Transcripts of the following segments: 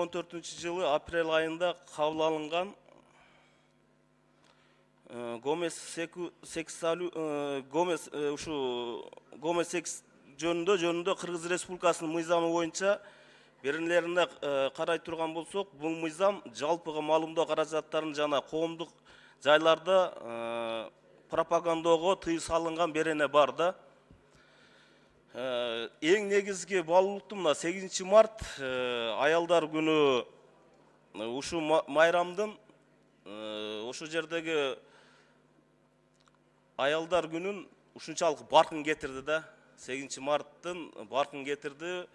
2014-жылы апрель айында кабыл алынган гомосекс жөнүндө Кыргыз Республикасынын мыйзамы боюнча беренелерине карай турган болсок, бул мыйзам жалпыга маалымдоо каражаттарын жана коомдук жайларда пропагандоого тыюу салынган берене бар да. Эң негизги баалуулукту мына 8 март аялдар күнү ушу майрамдын ошол жердеги аялдар күнүн ушунчалык баркын кетирди да. 8 марттын баркын кетирди.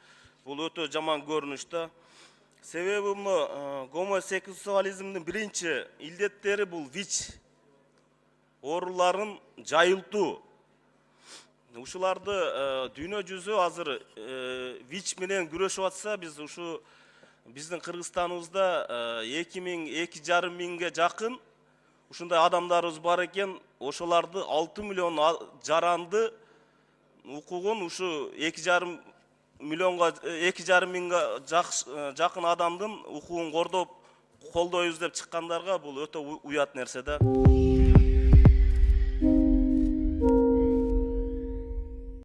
Бул өтө жаман көрүнүш да. Себеби мына гомосексуализмдин биринчи илдеттери бул ВИЧ ооруларын жайылтуу. Ушуларды дүйнө жүзү азыр ВИЧ менен күрөшүп атса, биз ушу биздин Кыргызстаныбызда 2,5 миңге жакын ушундай адамдарыбыз бар экен. Ошоларды 6 миллион жаранды укугун ушу 2,5 миңге жакын адамдын укугун колдойбуз деп чыккандарга бул өтө уят нерсе да.